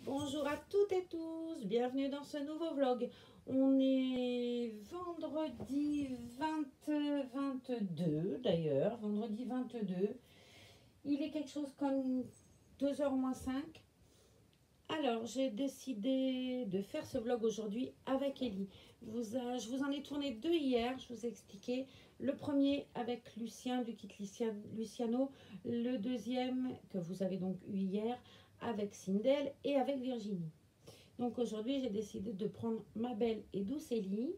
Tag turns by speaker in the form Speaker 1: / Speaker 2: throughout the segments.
Speaker 1: Bonjour à toutes et tous, bienvenue dans ce nouveau vlog. On est vendredi 22 d'ailleurs, vendredi 22. Il est quelque chose comme 2h moins 5. Alors, j'ai décidé de faire ce vlog aujourd'hui avec Ellie. Je vous en ai tourné deux hier, je vous ai expliqué. Le premier avec Lucien du kit Luciano, le deuxième que vous avez donc eu hier avec Sindel et avec Virginie. Donc aujourd'hui, j'ai décidé de prendre ma belle et douce Ellie.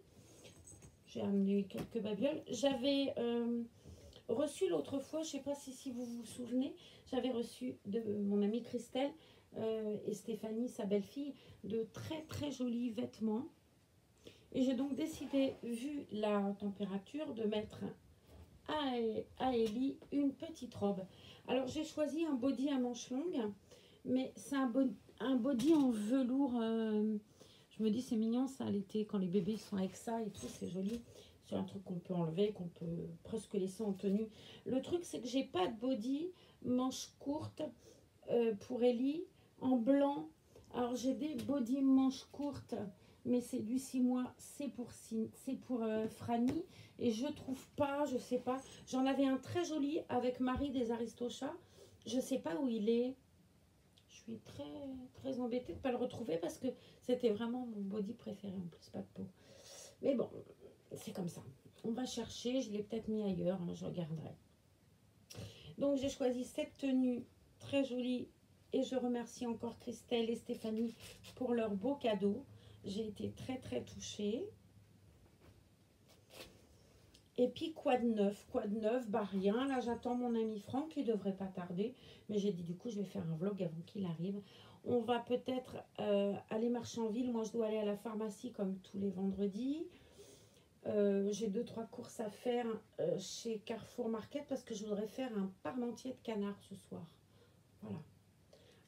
Speaker 1: J'ai amené quelques babioles. J'avais reçu l'autre fois, je ne sais pas si vous vous souvenez, j'avais reçu de mon amie Christelle et Stéphanie, sa belle-fille, de très très jolis vêtements. Et j'ai donc décidé, vu la température, de mettre à Ellie une petite robe. Alors j'ai choisi un body à manches longues, mais c'est un body en velours. Je me dis c'est mignon ça l'été quand les bébés sont avec ça et tout, c'est joli. C'est un truc qu'on peut enlever, qu'on peut presque laisser en tenue. Le truc c'est que j'ai pas de body manches courtes pour Ellie en blanc. Alors j'ai des body manches courtes, mais c'est du 6 mois, c'est pour Franny, et je trouve pas, je sais pas. J'en avais un très joli avec Marie des Aristochats, je sais pas où il est. Je suis très embêtée de ne pas le retrouver parce que c'était vraiment mon body préféré, en plus pas de peau. Mais bon, c'est comme ça. On va chercher, je l'ai peut-être mis ailleurs, hein, je regarderai. Donc j'ai choisi cette tenue très jolie et je remercie encore Christelle et Stéphanie pour leur beau cadeau. J'ai été très touchée. Et puis quoi de neuf, bah rien. Là j'attends mon ami Franck qui devrait pas tarder. Mais j'ai dit du coup je vais faire un vlog avant qu'il arrive. On va peut-être aller marcher en ville. Moi je dois aller à la pharmacie comme tous les vendredis. J'ai 2-3 courses à faire chez Carrefour Market parce que je voudrais faire un parmentier de canard ce soir. Voilà.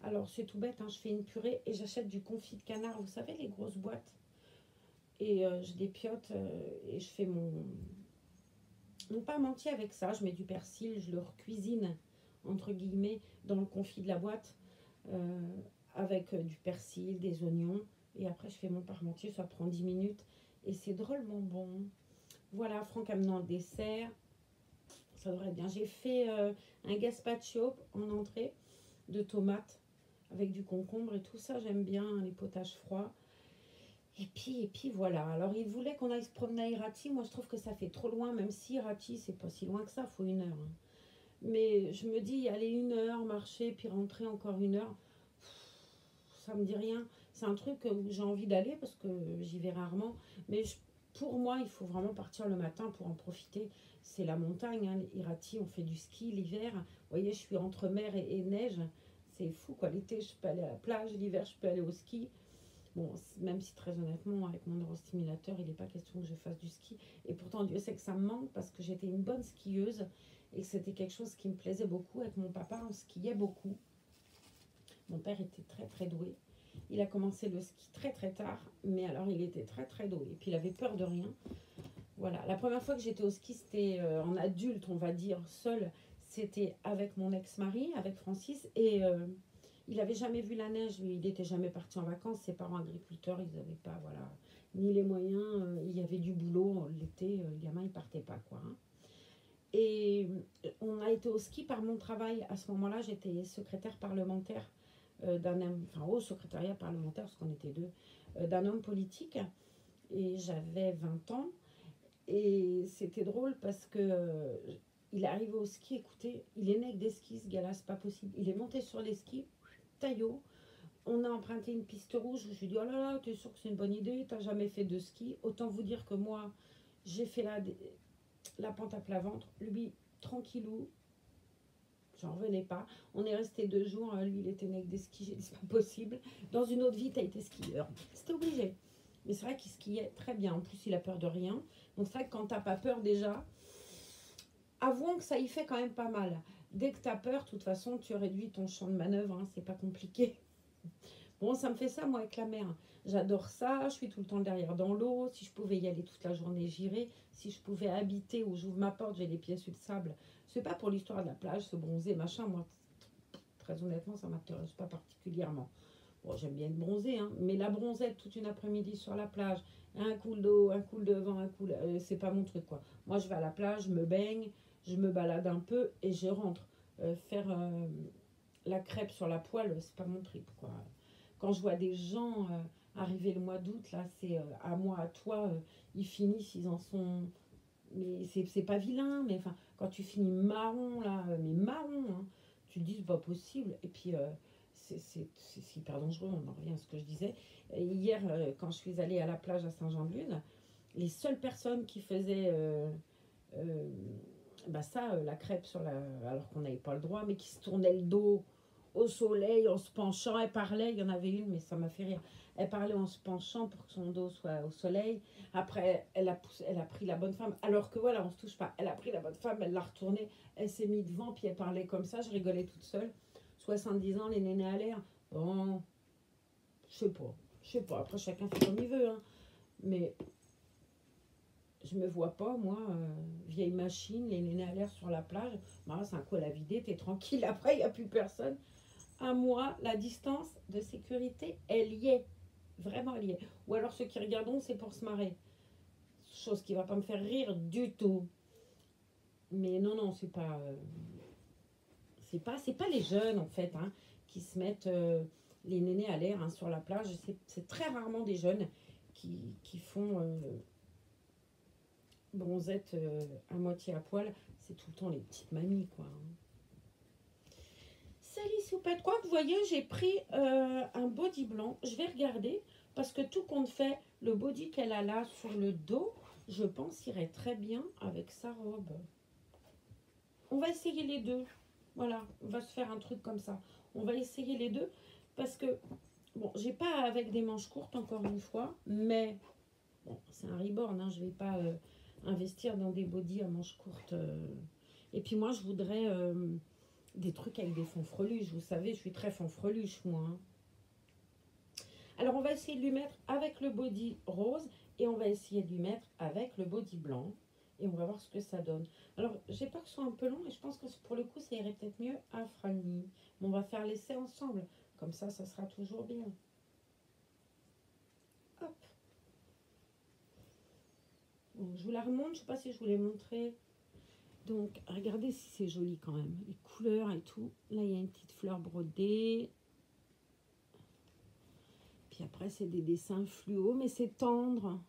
Speaker 1: Alors c'est tout bête, hein, je fais une purée et j'achète du confit de canard, vous savez les grosses boîtes. Et je dépiote et je fais mon parmentier avec ça. Je mets du persil, je le recuisine entre guillemets dans le confit de la boîte avec du persil, des oignons. Et après je fais mon parmentier, ça prend 10 minutes et c'est drôlement bon. Voilà, Franck amenant le dessert. Ça devrait être bien. J'ai fait un gazpacho en entrée de tomates avec du concombre et tout ça. J'aime bien les potages froids. Et puis voilà. Alors, il voulait qu'on aille se promener à Irati. Moi, je trouve que ça fait trop loin, même si Irati, c'est pas si loin que ça. Il faut 1 heure. Hein. Mais je me dis, aller 1 heure, marcher, puis rentrer encore 1 heure, ça me dit rien. C'est un truc où j'ai envie d'aller parce que j'y vais rarement. Mais pour moi, il faut vraiment partir le matin pour en profiter. C'est la montagne, hein. Irati, on fait du ski l'hiver. Vous voyez, je suis entre mer et neige. C'est fou, quoi. L'été, je peux aller à la plage. L'hiver, je peux aller au ski. Bon, même si très honnêtement, avec mon neurostimulateur, il n'est pas question que je fasse du ski. Et pourtant, Dieu sait que ça me manque parce que j'étais une bonne skieuse et que c'était quelque chose qui me plaisait beaucoup. Avec mon papa, on skiait beaucoup. Mon père était très doué. Il a commencé le ski très tard, mais alors il était très doué. Et puis il avait peur de rien. Voilà, la première fois que j'étais au ski, c'était en adulte, on va dire, seul. C'était avec mon ex-mari, avec Francis. Et il n'avait jamais vu la neige, lui. Il n'était jamais parti en vacances. Ses parents agriculteurs, ils n'avaient pas, voilà, ni les moyens. Il y avait du boulot. L'été, le gamin, il ne partait pas, quoi. Hein. Et on a été au ski par mon travail. À ce moment-là, j'étais secrétaire parlementaire d'un homme, enfin au secrétariat parlementaire, parce qu'on était deux, d'un homme politique. Et j'avais 20 ans. Et c'était drôle parce que il est arrivé au ski, écoutez, il est né avec des skis, ce gars-là, c'est pas possible. Il est monté sur les skis, taillot. On a emprunté une piste rouge. Je lui ai dit, oh là là, tu es sûr que c'est une bonne idée? Tu n'as jamais fait de ski? Autant vous dire que moi, j'ai fait la pente à plat ventre. Lui, tranquillou, j'en revenais pas. On est resté 2 jours. Lui, il était né avec des skis. J'ai dit, c'est pas possible. Dans une autre vie, tu as été skieur. C'était obligé. Mais c'est vrai qu'il skiait très bien. En plus, il a peur de rien. Donc, c'est vrai que quand tu n'as pas peur déjà, avouons que ça y fait quand même pas mal. Dès que tu as peur, de toute façon, tu réduis ton champ de manœuvre. Hein, c'est pas compliqué. Bon, ça me fait ça, moi, avec la mer. J'adore ça. Je suis tout le temps derrière dans l'eau. Si je pouvais y aller toute la journée, j'irais. Si je pouvais habiter où j'ouvre ma porte, j'ai les pieds sur le sable. C'est pas pour l'histoire de la plage, se bronzer, machin. Moi, très honnêtement, ça m'intéresse pas particulièrement. Bon, j'aime bien être bronzée, hein, mais la bronzette toute une après-midi sur la plage, un coup d'eau, un coup de vent, un coup, c'est pas mon truc, quoi. Moi, je vais à la plage, je me baigne, je me balade un peu et je rentre. Faire la crêpe sur la poêle, c'est pas mon trip, quoi. Quand je vois des gens arriver le mois d'août, là, c'est à moi, à toi, ils finissent, ils en sont. Mais c'est pas vilain, mais enfin, quand tu finis marron, là, mais marron, hein, tu te dis, c'est pas possible. Et puis, c'est hyper dangereux, on en revient à ce que je disais. Et hier, quand je suis allée à la plage à Saint-Jean-de-Luz, les seules personnes qui faisaient euh, bah ça, la crêpe sur la. Alors qu'on n'avait pas le droit, mais qui se tournait le dos au soleil en se penchant. Elle parlait, il y en avait une, mais ça m'a fait rire. Elle parlait en se penchant pour que son dos soit au soleil. Après, elle a pris la bonne femme. Alors que voilà, on se touche pas. Elle a pris la bonne femme, elle l'a retournée. Elle s'est mise devant, puis elle parlait comme ça. Je rigolais toute seule. 70 ans, les nénés à l'air. Bon, je sais pas. Je sais pas. Après, chacun fait comme il veut. Hein. Mais je me vois pas, moi, vieille machine, les nénés à l'air sur la plage. Bah, c'est un coup à la vider, t'es tranquille. Après, il n'y a plus personne. À moi, la distance de sécurité, elle y est. Vraiment, elle y est. Ou alors, ceux qui regarderont, c'est pour se marrer. Chose qui va pas me faire rire du tout. Mais non, non, c'est pas les jeunes, en fait, hein, qui se mettent les nénés à l'air hein, sur la plage. C'est très rarement des jeunes qui font bronzette à moitié à poil. C'est tout le temps les petites mamies, quoi. Hein. Salut Soupette, quoi, vous voyez, j'ai pris un body blanc. Je vais regarder parce que tout compte fait, le body qu'elle a là sur le dos, je pense irait très bien avec sa robe. On va essayer les deux. Voilà, on va se faire un truc comme ça. On va essayer les deux parce que, bon, j'ai pas avec des manches courtes encore une fois, mais bon, c'est un reborn, hein, je vais pas investir dans des bodys à manches courtes. Et puis moi, je voudrais des trucs avec des fonds freluches. Vous savez, je suis très fond freluche, moi. Hein. Alors, on va essayer de lui mettre avec le body rose et on va essayer de lui mettre avec le body blanc. Et on va voir ce que ça donne. Alors, j'ai peur que ce soit un peu long et je pense que pour le coup, ça irait peut-être mieux à Franny. Mais on va faire l'essai ensemble. Comme ça sera toujours bien. Hop. Bon, je vous la remonte. Je ne sais pas si je vous l'ai montré. Donc, regardez si c'est joli quand même. Les couleurs et tout. Là, il y a une petite fleur brodée. Puis après, c'est des dessins fluo, mais c'est tendre.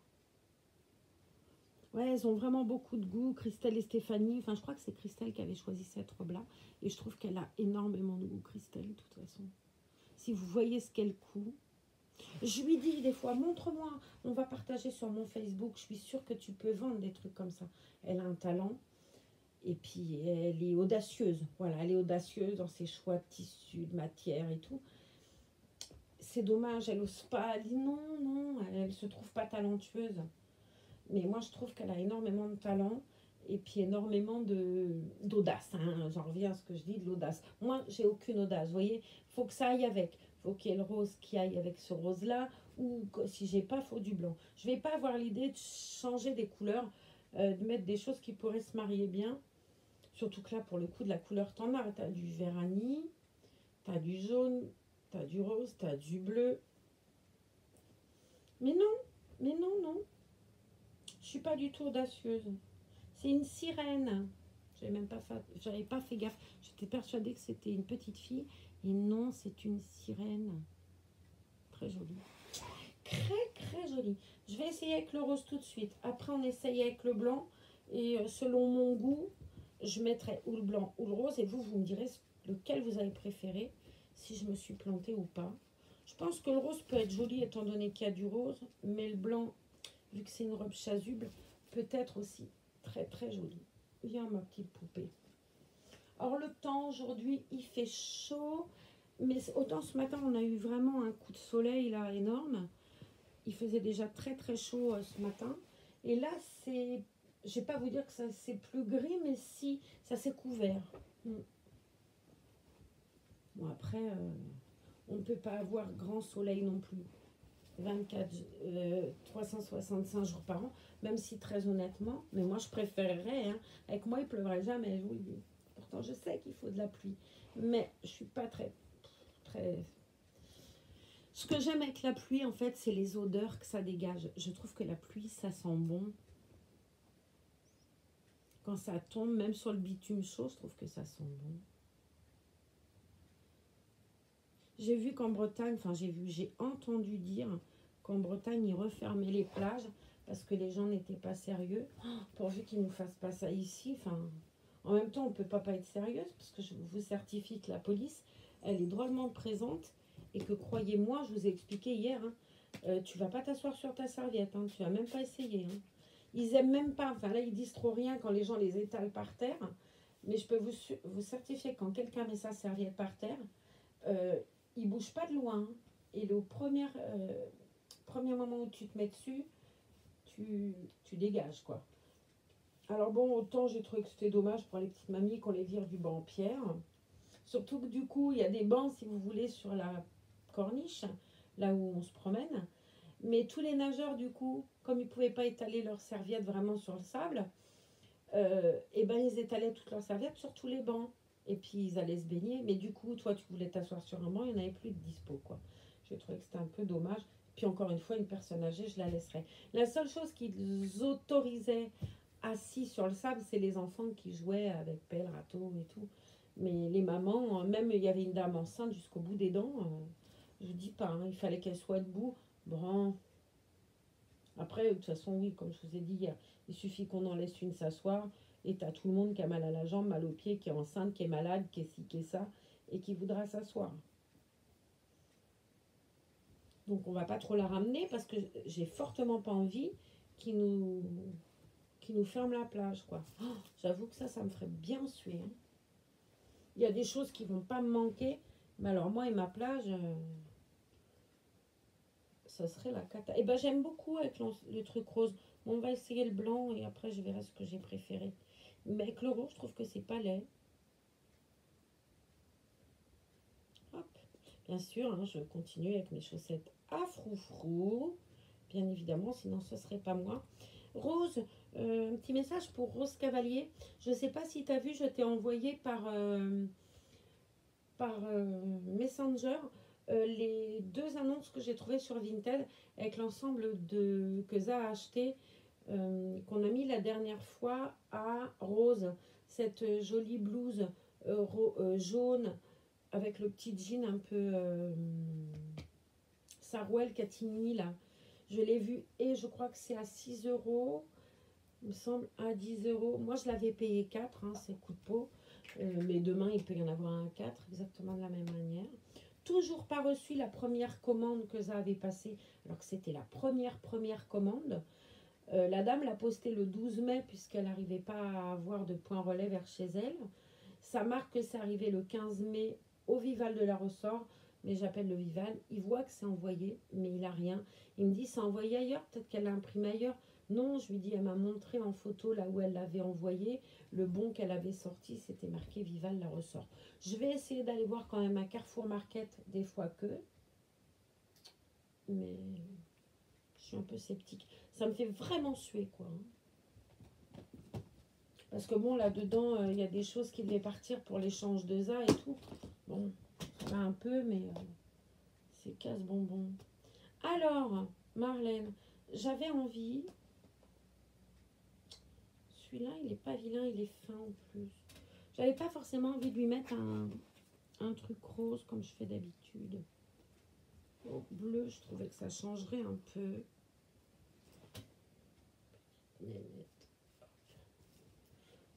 Speaker 1: Ouais, elles ont vraiment beaucoup de goût. Christelle et Stéphanie. Enfin, je crois que c'est Christelle qui avait choisi cette robe-là. Et je trouve qu'elle a énormément de goût, Christelle, de toute façon. Si vous voyez ce qu'elle coud. Je lui dis des fois, montre-moi. On va partager sur mon Facebook. Je suis sûre que tu peux vendre des trucs comme ça. Elle a un talent. Et puis, elle est audacieuse. Voilà, elle est audacieuse dans ses choix de tissus, de matière et tout. C'est dommage, elle n'ose pas. Elle dit non, non, elle se trouve pas talentueuse. Mais moi, je trouve qu'elle a énormément de talent et puis énormément d'audace. Hein. J'en reviens à ce que je dis, de l'audace. Moi, j'ai aucune audace. Vous voyez, il faut que ça aille avec. Il faut qu'il y ait le rose qui aille avec ce rose-là. Ou si j'ai pas, il faut du blanc. Je vais pas avoir l'idée de changer des couleurs, de mettre des choses qui pourraient se marier bien. Surtout que là, pour le coup, de la couleur, t'en as. T'as du vérani, t'as du jaune, t'as du rose, t'as du bleu. Mais non, mais non, non. Je suis pas du tout audacieuse. C'est une sirène. J'avais pas fait gaffe. J'étais persuadée que c'était une petite fille. Et non, c'est une sirène. Très jolie. Très, très jolie. Je vais essayer avec le rose tout de suite. Après, on essaye avec le blanc. Et selon mon goût, je mettrai ou le blanc ou le rose. Et vous me direz lequel vous avez préféré. Si je me suis plantée ou pas. Je pense que le rose peut être joli étant donné qu'il y a du rose. Mais le blanc, vu que c'est une robe chasuble, peut être aussi très, très jolie. Viens ma petite poupée. Or le temps aujourd'hui il fait chaud, mais autant ce matin on a eu vraiment un coup de soleil là énorme. Il faisait déjà très très chaud ce matin. Et là c'est, je vais pas vous dire que ça c'est plus gris, mais si ça s'est couvert. Bon après on ne peut pas avoir grand soleil non plus. 365 jours par an, même si très honnêtement, mais moi je préférerais, hein, avec moi il pleuvrait jamais, je vous le dis. Pourtant je sais qu'il faut de la pluie, mais je suis pas très, très... Ce que j'aime avec la pluie, en fait, c'est les odeurs que ça dégage. Je trouve que la pluie, ça sent bon. Quand ça tombe, même sur le bitume chaud, je trouve que ça sent bon. J'ai vu qu'en Bretagne, enfin j'ai entendu dire qu'en Bretagne, ils refermaient les plages parce que les gens n'étaient pas sérieux. Oh, pourvu qu'ils ne nous fassent pas ça ici. Enfin, en même temps, on ne peut pas être sérieuse parce que je vous certifie que la police, elle est drôlement présente et que, croyez-moi, je vous ai expliqué hier, hein, tu vas pas t'asseoir sur ta serviette, hein, tu vas même pas essayer. Hein. Ils aiment même pas, enfin là, ils disent trop rien quand les gens les étalent par terre. Mais je peux vous certifier que quand quelqu'un met sa serviette par terre, il bouge pas de loin. Et le premier moment où tu te mets dessus, tu dégages, quoi. Alors bon, autant j'ai trouvé que c'était dommage pour les petites mamies qu'on les vire du banc en pierre. Surtout que du coup, il y a des bancs, si vous voulez, sur la corniche, là où on se promène. Mais tous les nageurs, du coup, comme ils ne pouvaient pas étaler leurs serviettes vraiment sur le sable, et ben ils étalaient toutes leurs serviettes sur tous les bancs. Et puis ils allaient se baigner. Mais du coup, toi, tu voulais t'asseoir sur un banc, il n'y en avait plus de dispo, quoi. Je trouvais que c'était un peu dommage. Puis encore une fois, une personne âgée, je la laisserais. La seule chose qu'ils autorisaient assis sur le sable, c'est les enfants qui jouaient avec pelle, râteau et tout. Mais les mamans, même il y avait une dame enceinte jusqu'au bout des dents, je dis pas, hein, il fallait qu'elle soit debout. Bon, après, de toute façon, oui, comme je vous ai dit hier, il suffit qu'on en laisse une s'asseoir et t'as tout le monde qui a mal à la jambe, mal aux pieds, qui est enceinte, qui est malade, qui est ci, qui est ça, et qui voudra s'asseoir. Donc on va pas trop la ramener parce que j'ai fortement pas envie qu'ils nous ferment la plage, quoi. Oh, j'avoue que ça me ferait bien suer. Hein. Il y a des choses qui vont pas me manquer, mais alors moi et ma plage, ça serait la cata. Et ben j'aime beaucoup avec le truc rose. Bon, on va essayer le blanc et après je verrai ce que j'ai préféré. Mais avec le rose, je trouve que c'est pas laid. Hop. Bien sûr, hein, je continue avec mes chaussettes à froufrou. Bien évidemment, sinon ce serait pas moi. Rose, un petit message pour Rose Cavalier. Je sais pas si tu as vu, je t'ai envoyé par Messenger les deux annonces que j'ai trouvées sur Vinted avec l'ensemble que Ça a acheté, qu'on a mis la dernière fois à Rose. Cette jolie blouse jaune avec le petit jean un peu Sarouel Catigny là. Je l'ai vu et je crois que c'est à 6 euros. Il me semble à 10 euros. Moi je l'avais payé 4, hein, c'est coup de peau. Mais demain il peut y en avoir un 4, exactement de la même manière. Toujours pas reçu la première commande que ça avait passée, alors que c'était la première commande. La dame l'a postée le 12 mai puisqu'elle n'arrivait pas à avoir de point relais vers chez elle. Ça marque que c'est arrivé le 15 mai au Vival de la Ressort, mais j'appelle le Vival. Il voit que c'est envoyé, mais il n'a rien. Il me dit c'est envoyé ailleurs, peut-être qu'elle l'a imprimé ailleurs. Non, je lui dis, elle m'a montré en photo là où elle l'avait envoyé. Le bon qu'elle avait sorti, c'était marqué Vival la Ressort. Je vais essayer d'aller voir quand même à Carrefour Market des fois que. Mais je suis un peu sceptique. Ça me fait vraiment suer, quoi. Parce que bon, là-dedans, il y a des choses qui devaient partir pour l'échange de ça et tout. Bon, pas un peu, mais c'est casse-bonbon. Alors, Marlène, j'avais envie... Celui-là, il est pas vilain, il est fin en plus. J'avais pas forcément envie de lui mettre un truc rose comme je fais d'habitude. Au bleu, je trouvais que ça changerait un peu.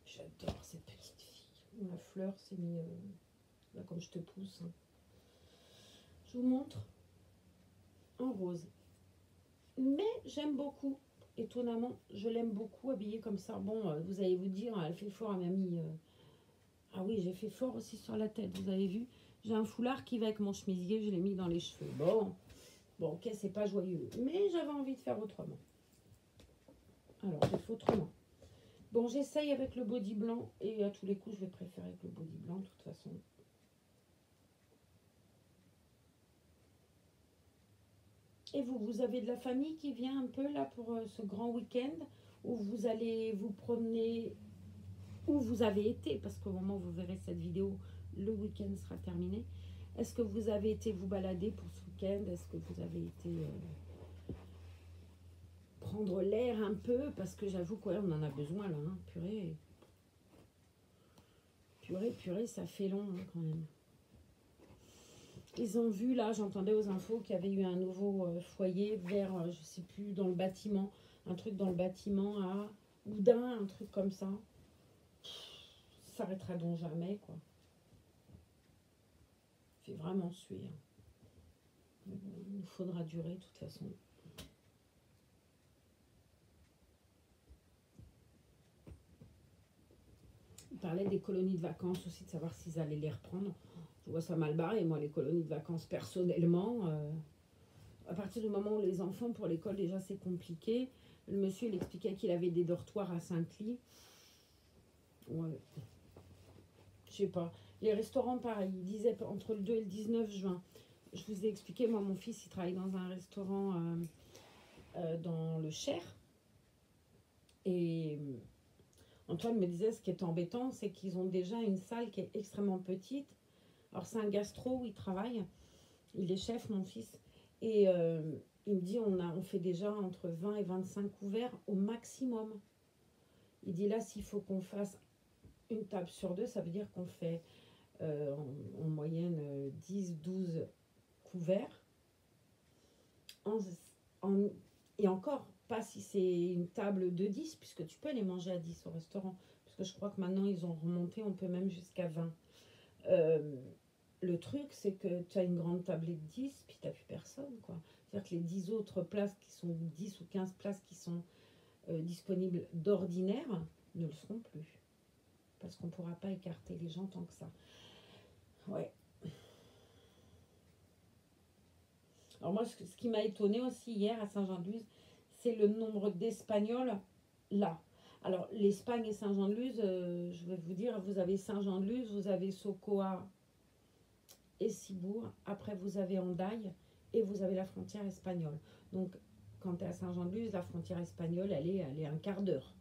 Speaker 1: J'adore cette petite fille. La fleur s'est mis là comme je te pousse. Hein. Je vous montre en rose. Mais j'aime beaucoup. Étonnamment, je l'aime beaucoup habillée comme ça. Bon, vous allez vous dire, elle fait fort à mamie. Ah oui, j'ai fait fort aussi sur la tête, vous avez vu. J'ai un foulard qui va avec mon chemisier, je l'ai mis dans les cheveux. Bon, ok, c'est pas joyeux. Mais j'avais envie de faire autrement. Alors, j'ai fait autrement. Bon, j'essaye avec le body blanc. Et à tous les coups, je vais préférer avec le body blanc, de toute façon. Et vous avez de la famille qui vient un peu là pour ce grand week-end où vous allez vous promener, où vous avez été, parce qu'au moment où vous verrez cette vidéo, le week-end sera terminé. Est-ce que vous avez été vous balader pour ce week-end? Est-ce que vous avez été prendre l'air un peu? Parce que j'avoue qu'on en a besoin là, hein. Purée. Purée, ça fait long hein, quand même. Ils ont vu là, j'entendais aux infos qu'il y avait eu un nouveau foyer vers, je sais plus, dans le bâtiment. Un truc dans le bâtiment à Oudin, un truc comme ça. Ça s'arrêtera donc jamais, quoi. Fait vraiment suer. Hein. Il nous faudra durer, de toute façon. Il parlait des colonies de vacances aussi, de savoir s'ils allaient les reprendre. Je vois ça mal barré, moi, les colonies de vacances, personnellement. À partir du moment où les enfants, pour l'école, déjà, c'est compliqué. Le monsieur, il expliquait qu'il avait des dortoirs à Saint-Cly. Ouais. Je sais pas. Les restaurants, pareil, ils disaient entre le 2 et le 19 juin. Je vous ai expliqué, moi, mon fils, il travaille dans un restaurant dans le Cher. Et Antoine me disait, ce qui est embêtant, c'est qu'ils ont déjà une salle qui est extrêmement petite. Alors, c'est un gastro où il travaille. Il est chef, mon fils. Et il me dit, on fait déjà entre 20 et 25 couverts au maximum. Il dit, là, s'il faut qu'on fasse une table sur deux, ça veut dire qu'on fait en moyenne 10-12 couverts. Et encore, pas si c'est une table de 10, puisque tu peux les manger à 10 au restaurant. Parce que je crois que maintenant, ils ont remonté, on peut même jusqu'à 20. Le truc, c'est que tu as une grande tablée de 10, puis tu n'as plus personne, quoi. C'est-à-dire que les 10 autres places qui sont 10 ou 15 places qui sont disponibles d'ordinaire ne le seront plus. Parce qu'on ne pourra pas écarter les gens tant que ça. Ouais. Alors moi, ce qui m'a étonné aussi hier à Saint-Jean-de-Luz, c'est le nombre d'Espagnols là. Alors, l'Espagne et Saint-Jean-de-Luz, je vais vous dire, vous avez Saint-Jean-de-Luz, vous avez Socoa et Cibourg. Après, vous avez Hendaye et vous avez la frontière espagnole. Donc, quand tu es à Saint-Jean-de-Luz, la frontière espagnole, elle est un quart d'heure.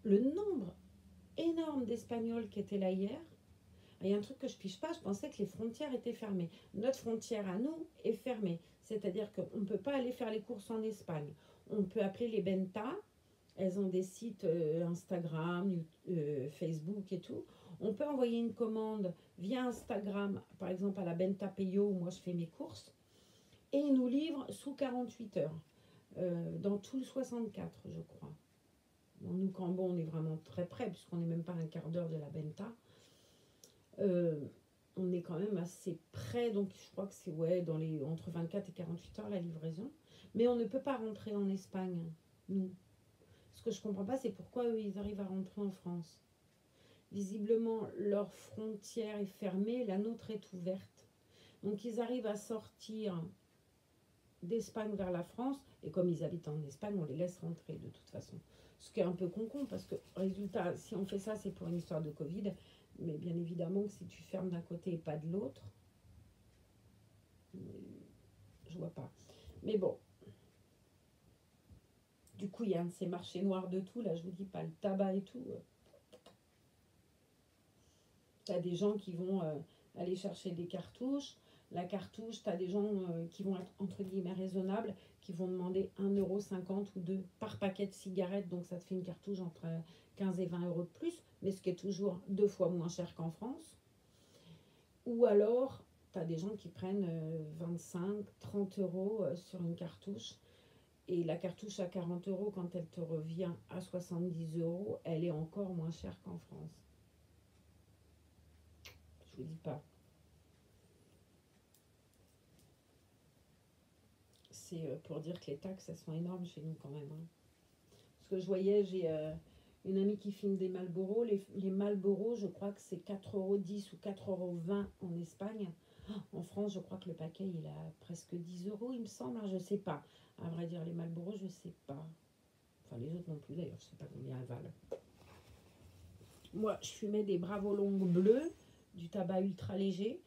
Speaker 1: Le nombre énorme d'Espagnols qui étaient là hier, il y a un truc que je pige pas, je pensais que les frontières étaient fermées. Notre frontière à nous est fermée. C'est-à-dire qu'on ne peut pas aller faire les courses en Espagne. On peut appeler les Benta. Elles ont des sites Instagram, Facebook et tout. On peut envoyer une commande via Instagram, par exemple à la Benta Peyo, où moi je fais mes courses. Et ils nous livrent sous 48 heures. Dans tout le 64, je crois. Bon, nous, Cambon, on est vraiment très près, puisqu'on n'est même pas un quart d'heure de la Benta. On est quand même assez près, donc je crois que c'est entre 24 et 48 heures la livraison. Mais on ne peut pas rentrer en Espagne, nous. Ce que je ne comprends pas, c'est pourquoi eux, ils arrivent à rentrer en France. Visiblement, leur frontière est fermée, la nôtre est ouverte. Donc ils arrivent à sortir d'Espagne vers la France, et comme ils habitent en Espagne, on les laisse rentrer de toute façon. Ce qui est un peu con, parce que, résultat, si on fait ça, c'est pour une histoire de Covid. Mais bien évidemment que si tu fermes d'un côté et pas de l'autre, je vois pas. Mais bon. Du coup, il y a un de ces marchés noirs de tout, là, je vous dis pas le tabac et tout. Tu as des gens qui vont aller chercher des cartouches. La cartouche, tu as des gens qui vont être entre guillemets raisonnables, qui vont demander 1,50 € ou 2 par paquet de cigarettes. Donc ça te fait une cartouche entre 15 et 20 € de plus, mais ce qui est toujours 2 fois moins cher qu'en France. Ou alors, tu as des gens qui prennent 25, 30 € sur une cartouche. Et la cartouche à 40 €, quand elle te revient à 70 €, elle est encore moins chère qu'en France. Je vous dis pas. C'est pour dire que les taxes, elles sont énormes chez nous quand même. Hein. Parce que je voyais, j'ai une amie qui filme des Marlboro. Les Marlboro, je crois que c'est 4,10 € ou 4,20 € en Espagne. En France, je crois que le paquet, il a presque 10 €, il me semble. Hein, je sais pas. À vrai dire, les Marlboro, je sais pas. Enfin, les autres non plus, d'ailleurs. Je sais pas combien elles valent. Moi, je fumais des Bravo longues bleues, du tabac ultra léger.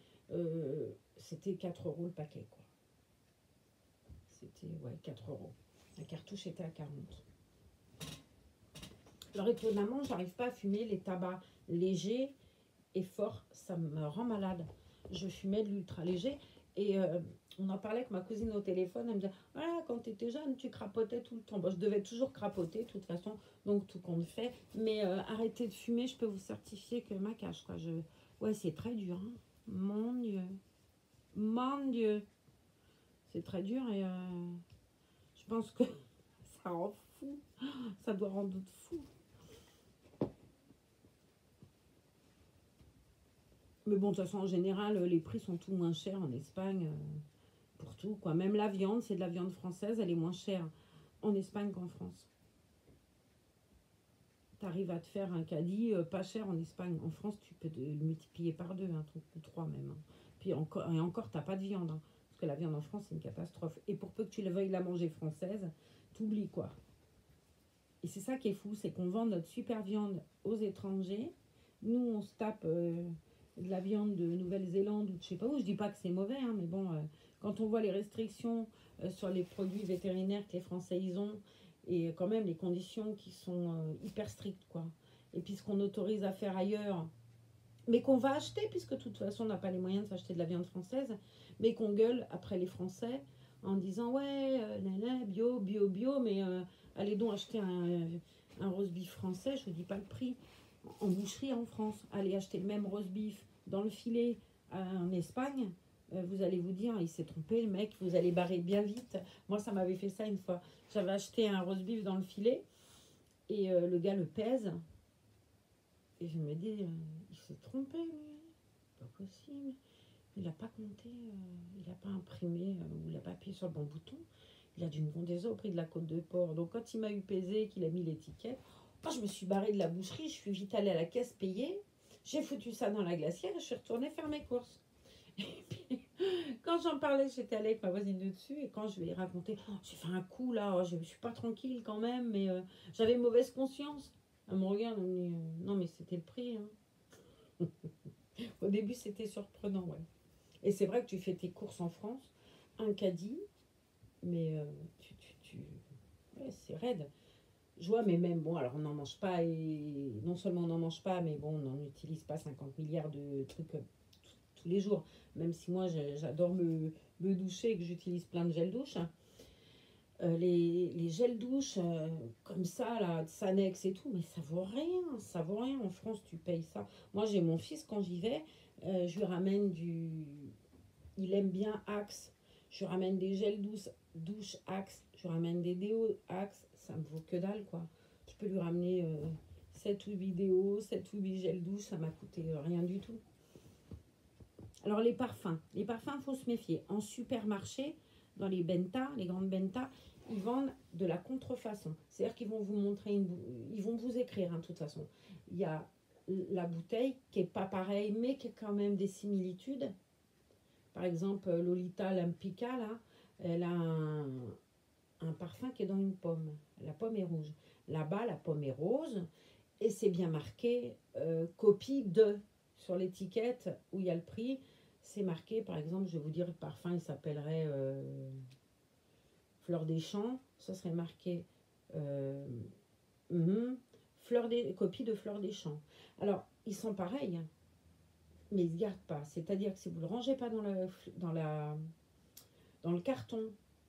Speaker 1: C'était 4 € le paquet, quoi. C'était, 4 €. La cartouche était à 40. Alors, étonnamment, j'arrive pas à fumer les tabacs légers et forts. Ça me rend malade. je fumais de l'ultra léger. Et on en parlait avec ma cousine au téléphone. Elle me disait, voilà, quand tu étais jeune, tu crapotais tout le temps. Bon, je devais toujours crapoter, de toute façon, donc tout compte fait. Mais arrêter de fumer, je peux vous certifier que ma cage, quoi. Ouais, c'est très dur, hein. Mon Dieu. Mon Dieu. C'est très dur et je pense que ça rend fou. Ça doit rendre fou. Mais bon, de toute façon, en général, les prix sont tout moins chers en Espagne. Pour tout, quoi. Même la viande, c'est de la viande française, elle est moins chère en Espagne qu'en France. Tu arrives à te faire un caddie pas cher en Espagne. En France, tu peux le multiplier par deux, un truc ou trois même, hein. Puis encore, et encore, t'as pas de viande, hein. Parce que la viande en France, c'est une catastrophe. Et pour peu que tu la veuilles la manger française, t'oublies, quoi. Et c'est ça qui est fou, c'est qu'on vend notre super viande aux étrangers. Nous, on se tape de la viande de Nouvelle-Zélande ou de je sais pas où. Je dis pas que c'est mauvais, hein, mais bon, quand on voit les restrictions sur les produits vétérinaires que les Français ils ont, et quand même les conditions qui sont hyper strictes, quoi. Et puis ce qu'on autorise à faire ailleurs, mais qu'on va acheter, puisque de toute façon on n'a pas les moyens de s'acheter de la viande française, mais qu'on gueule après les Français en disant ouais, bio, bio, bio, mais allez donc acheter un roast beef français, je ne vous dis pas le prix, en boucherie en France. Allez acheter le même roast beef dans le filet en Espagne, vous allez vous dire, il s'est trompé le mec, vous allez barrer bien vite. Moi ça m'avait fait ça une fois. J'avais acheté un roast beef dans le filet et le gars le pèse. Et je me dis, il s'est trompé lui, pas possible. Il n'a pas compté, il n'a pas imprimé, ou il n'a pas appuyé sur le bon bouton. Il a dû me vendre des os au prix de la côte de porc. Donc quand il m'a eu pesé, qu'il a mis l'étiquette, moi je me suis barrée de la boucherie, je suis vite allée à la caisse payer. J'ai foutu ça dans la glacière et je suis retournée faire mes courses. Et puis, quand j'en parlais, j'étais allée avec ma voisine de dessus et quand je lui ai raconté, oh, j'ai fait un coup là, oh, je ne suis pas tranquille quand même, mais j'avais mauvaise conscience. Elle me regarde, elle me dit, non mais c'était le prix, hein. Au début c'était surprenant, ouais. Et c'est vrai que tu fais tes courses en France, un caddie, mais ouais, c'est raide. Je vois, mais même, bon, alors on n'en mange pas, et non seulement on n'en mange pas, mais bon, on n'en utilise pas 50 milliards de trucs tous les jours. Même si moi, j'adore me doucher et que j'utilise plein de gel douche, hein. Les gels douche comme ça, là, de Sanex et tout, mais ça vaut rien, ça vaut rien. En France, tu payes ça. Moi, j'ai mon fils, quand j'y vais, je lui ramène du... Il aime bien Axe. Je lui ramène des gels douche Axe. Je lui ramène des déos Axe. Ça me vaut que dalle, quoi. Je peux lui ramener 7 ou 8 déos, 7 ou 8 gels douche. Ça m'a coûté rien du tout. Alors, les parfums. Les parfums, il faut se méfier. En supermarché, dans les Benta, les grandes Benta, ils vendent de la contrefaçon. C'est-à-dire qu'ils vont vous montrer ils vont vous écrire, hein, de toute façon. Il y a la bouteille qui est pas pareille, mais qui a quand même des similitudes. Par exemple, Lolita Lampica, là, elle a un parfum qui est dans une pomme. La pomme est rouge. Là-bas, la pomme est rose et c'est bien marqué copie de. Sur l'étiquette où il y a le prix, c'est marqué, par exemple, je vais vous dire, le parfum, il s'appellerait Fleur des Champs. Ça serait marqué copie de Fleur des Champs. Alors, ils sont pareils, hein, mais ils ne se gardent pas. C'est-à-dire que si vous ne le rangez pas dans le carton,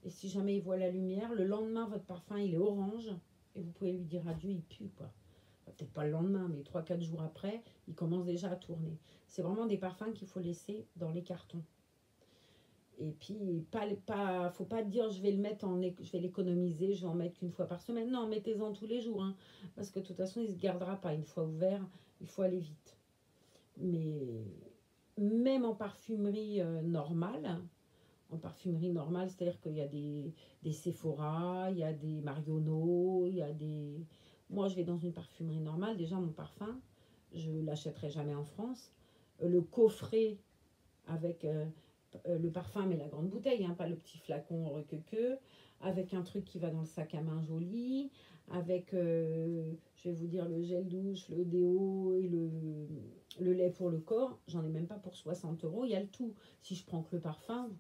Speaker 1: et si jamais il voit la lumière, le lendemain, votre parfum, il est orange, et vous pouvez lui dire adieu, il pue, quoi. Enfin, peut-être pas le lendemain, mais 3-4 jours après, il commence déjà à tourner. C'est vraiment des parfums qu'il faut laisser dans les cartons. Et puis, faut pas dire je vais le mettre je vais l'économiser, je vais en mettre qu'une fois par semaine. Non, mettez-en tous les jours, hein, parce que de toute façon, il ne se gardera pas. Une fois ouvert, il faut aller vite. Mais même en parfumerie normale, c'est-à-dire qu'il y a des Sephora, il y a des Marionneau, il y a des... Moi, je vais dans une parfumerie normale. Déjà, mon parfum, je ne l'achèterai jamais en France. Le coffret avec le parfum, mais la grande bouteille, hein, pas le petit flacon requequeux, avec un truc qui va dans le sac à main joli, avec, je vais vous dire, le gel douche, le déo et le lait pour le corps. J'en ai même pas pour 60 euros. Il y a le tout. Si je prends que le parfum, vous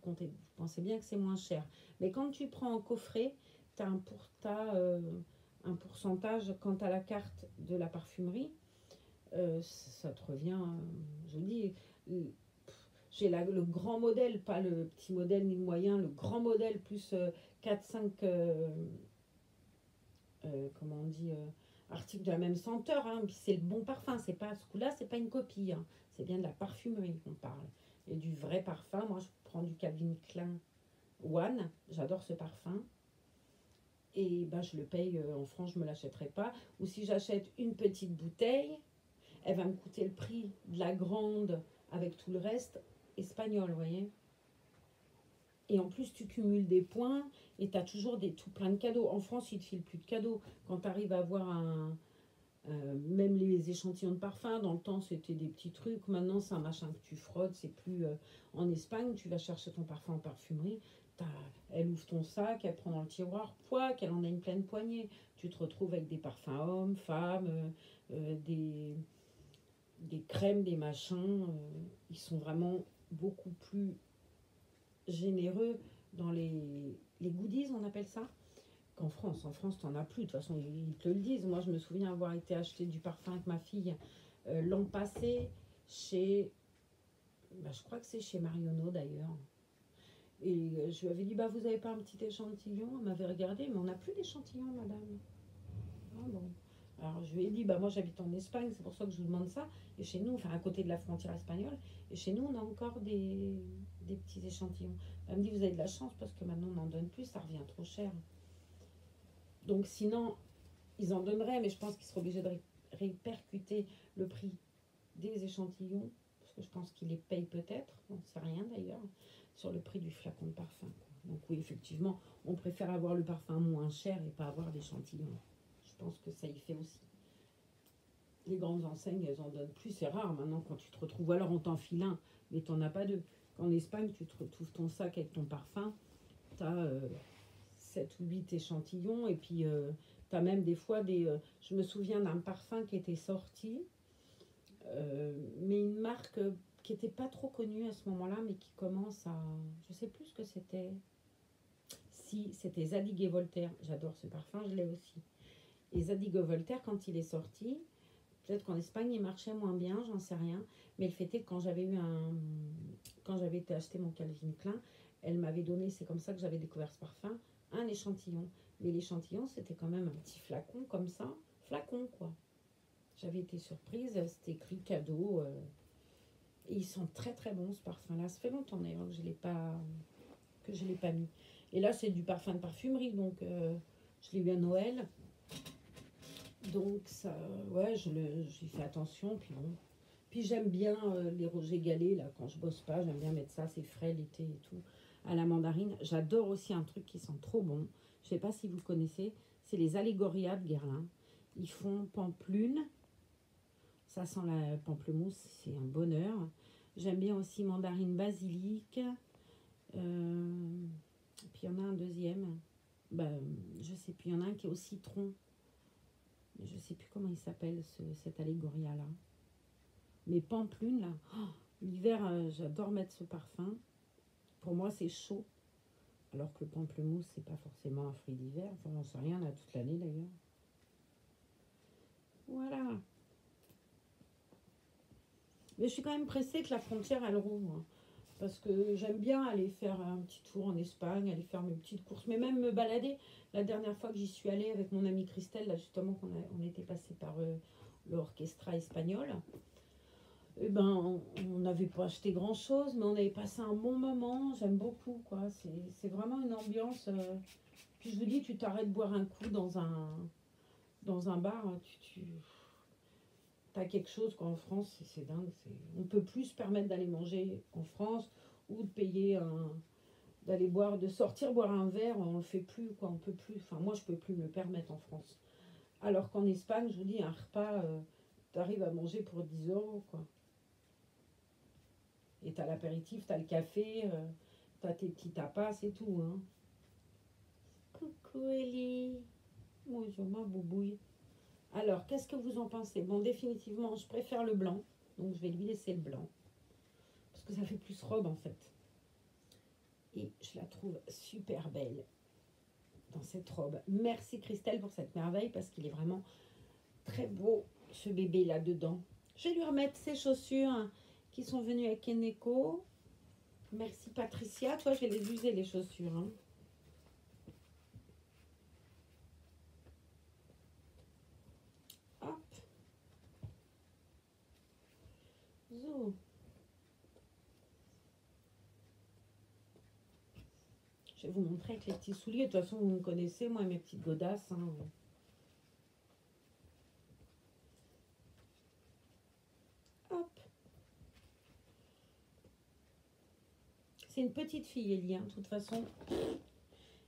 Speaker 1: pensez bien que c'est moins cher. Mais quand tu prends en coffret, tu as un pourcentage quant à la carte de la parfumerie. Ça te revient, je vous dis, J'ai le grand modèle, pas le petit modèle ni le moyen, le grand modèle plus 4-5, comment on dit, articles de la même senteur. Hein. Puis c'est le bon parfum, c'est pas, ce coup-là, c'est pas une copie. Hein. C'est bien de la parfumerie qu'on parle. Et du vrai parfum, moi je prends du Calvin Klein One, j'adore ce parfum. Et ben, je le paye en France, je ne me l'achèterai pas. Ou si j'achète une petite bouteille, elle va me coûter le prix de la grande avec tout le reste espagnol, vous voyez. Et en plus, tu cumules des points et tu as toujours tout plein de cadeaux. En France, ils ne te filent plus de cadeaux. Quand tu arrives à avoir même les échantillons de parfum, dans le temps, c'était des petits trucs. Maintenant, c'est un machin que tu frottes. C'est plus en Espagne, tu vas chercher ton parfum en parfumerie. Elle ouvre ton sac, elle prend dans le tiroir, pouac, elle en a une pleine poignée. Tu te retrouves avec des parfums hommes, femmes, des crèmes, des machins. Ils sont vraiment beaucoup plus généreux dans les goodies, on appelle ça, qu'en France. En France, tu n'en as plus. De toute façon, ils te le disent. Moi, je me souviens avoir été acheter du parfum avec ma fille l'an passé chez... Bah, je crois que c'est chez Marionneau d'ailleurs. Et je lui avais dit, bah, vous n'avez pas un petit échantillon? Elle m'avait regardé, mais on n'a plus d'échantillon, madame. Ah bon. Alors je lui ai dit, bah, moi j'habite en Espagne, c'est pour ça que je vous demande ça. Et chez nous, enfin à côté de la frontière espagnole, et chez nous, on a encore des petits échantillons. Elle me dit, vous avez de la chance parce que maintenant on n'en donne plus, ça revient trop cher. Donc sinon, ils en donneraient, mais je pense qu'ils seraient obligés de répercuter le prix des échantillons, parce que je pense qu'ils les payent peut-être, on ne sait rien d'ailleurs, sur le prix du flacon de parfum. Donc oui, effectivement, on préfère avoir le parfum moins cher et pas avoir d'échantillons. Je pense que ça y fait aussi. Les grandes enseignes, elles en donnent plus. C'est rare maintenant quand tu te retrouves. Alors on t'enfile un, mais tu n'en as pas deux. En Espagne, tu te retrouves ton sac avec ton parfum. Tu as 7 ou 8 échantillons. Et puis, tu as même des fois des... je me souviens d'un parfum qui était sorti, mais une marque qui n'était pas trop connue à ce moment-là, mais qui commence à... Je sais plus ce que c'était. Si, c'était Zadig et Voltaire. J'adore ce parfum, je l'ai aussi. Et Zadig et Voltaire, quand il est sorti, peut-être qu'en Espagne, il marchait moins bien, j'en sais rien. Mais le fait est que quand j'avais été acheter mon Calvin Klein, elle m'avait donné, c'est comme ça que j'avais découvert ce parfum, un échantillon. Mais l'échantillon, c'était quand même un petit flacon comme ça. Flacon, quoi. J'avais été surprise, c'était écrit cadeau. Et ils sont très très bons, ce parfum-là. Ça fait longtemps d'ailleurs que je l'ai pas mis. Et là, c'est du parfum de parfumerie, donc je l'ai eu à Noël. Donc ça, ouais, j'y fais attention, puis bon. Puis j'aime bien les rosés galets, là, quand je bosse pas, j'aime bien mettre ça, c'est frais l'été et tout, à la mandarine. J'adore aussi un truc qui sent trop bon, je sais pas si vous connaissez, c'est les Allégoria de Guerlain. Ils font pampelune, ça sent la pamplemousse, c'est un bonheur. J'aime bien aussi mandarine basilic, puis il y en a un deuxième, bah, je sais plus, il y en a un qui est au citron. Je ne sais plus comment il s'appelle cet Allégoria là. Mais Pampelune là, oh, l'hiver j'adore mettre ce parfum. Pour moi c'est chaud. Alors que le pamplemousse c'est pas forcément un fruit d'hiver. Enfin on sait rien là toute l'année d'ailleurs. Voilà. Mais je suis quand même pressée que la frontière elle rouvre. Hein, parce que j'aime bien aller faire un petit tour en Espagne, aller faire mes petites courses, mais même me balader. La dernière fois que j'y suis allée avec mon amie Christelle, là justement on était passé par l'orchestra espagnol, et ben on n'avait pas acheté grand chose, mais on avait passé un bon moment. J'aime beaucoup quoi. C'est vraiment une ambiance. Puis je vous dis, tu t'arrêtes boire un coup dans un bar, tu as quelque chose qu'en France, c'est dingue. On peut plus se permettre d'aller manger en France ou de payer d'aller boire, de sortir boire un verre, on le fait plus quoi, on peut plus. Enfin moi je peux plus me le permettre en France. Alors qu'en Espagne, je vous dis un repas, tu arrives à manger pour 10 euros quoi. Et t'as l'apéritif, t'as le café, t'as tes petits tapas et tout hein. Coucou Ellie. Bonjour ma boubouille. Alors, qu'est-ce que vous en pensez? Bon, définitivement, je préfère le blanc. Donc, je vais lui laisser le blanc. Parce que ça fait plus robe, en fait. Et je la trouve super belle dans cette robe. Merci Christelle pour cette merveille, parce qu'il est vraiment très beau, ce bébé là-dedans. Je vais lui remettre ses chaussures qui sont venues avec Eneko. Merci Patricia. Toi, je vais les user les chaussures. Hein. Hop. Zo. Je vais vous montrer avec les petits souliers. De toute façon, vous me connaissez, moi, mes petites godasses. Hein. Hop. C'est une petite fille, Ellie. Hein. De toute façon,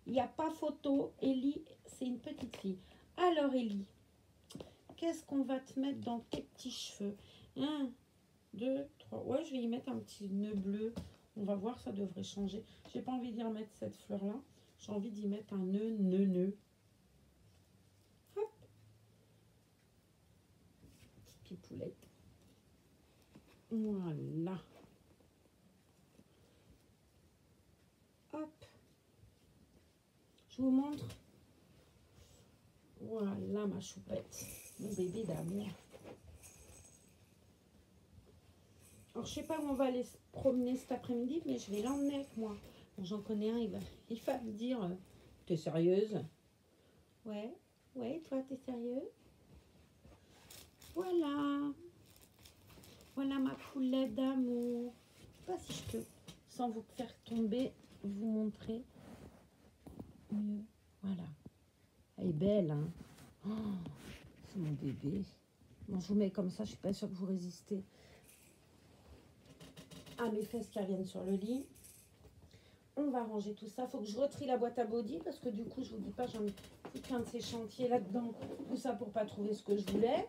Speaker 1: il n'y a pas photo. Ellie, c'est une petite fille. Alors, Ellie, qu'est-ce qu'on va te mettre dans tes petits cheveux? 1, 2, 3. Ouais, je vais y mettre un petit nœud bleu. On va voir, ça devrait changer. J'ai pas envie d'y remettre cette fleur-là. J'ai envie d'y mettre un nœud. Hop. Petite poulette. Voilà. Hop. Je vous montre. Voilà ma choupette. Mon bébé d'amour. Alors, je sais pas où on va aller se promener cet après-midi, mais je vais l'emmener avec moi. Bon, j'en connais un, il va me dire, t'es sérieuse? Ouais, toi, t'es sérieux? Voilà. Voilà ma poulette d'amour. Je sais pas si je peux, sans vous faire tomber, vous montrer mieux. Voilà. Elle est belle, hein? Oh, c'est mon bébé. Bon, je vous mets comme ça, je suis pas sûre que vous résistez à mes fesses qui reviennent sur le lit. On va ranger tout ça. Faut que je retrie la boîte à body parce que du coup, je vous dis pas, j'en ai tout plein de ces chantiers là-dedans. Tout ça pour pas trouver ce que je voulais.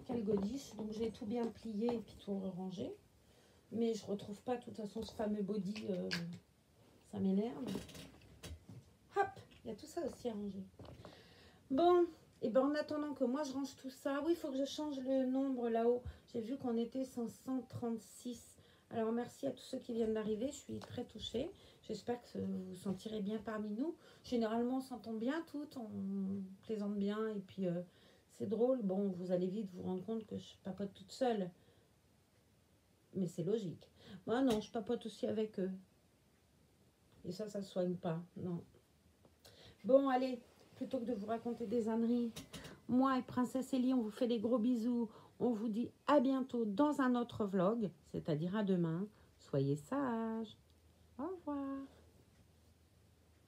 Speaker 1: Quel godis. Donc, j'ai tout bien plié et puis tout rangé. Mais je retrouve pas, de toute façon, ce fameux body. Ça m'énerve. Hop, il y a tout ça aussi à ranger. Bon, et ben en attendant que moi je range tout ça, oui, il faut que je change le nombre là-haut. J'ai vu qu'on était 536. Alors merci à tous ceux qui viennent d'arriver, je suis très touchée. J'espère que vous vous sentirez bien parmi nous. Généralement, on s'entend bien toutes, on plaisante bien et puis c'est drôle. Bon, vous allez vite vous rendre compte que je papote toute seule. Mais c'est logique. Moi, non, je papote aussi avec eux. Et ça ne soigne pas, non. Bon, allez, plutôt que de vous raconter des âneries, moi et Princesse Ellie, on vous fait des gros bisous. On vous dit à bientôt dans un autre vlog, c'est-à-dire à demain. Soyez sages. Au revoir.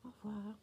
Speaker 1: Au revoir.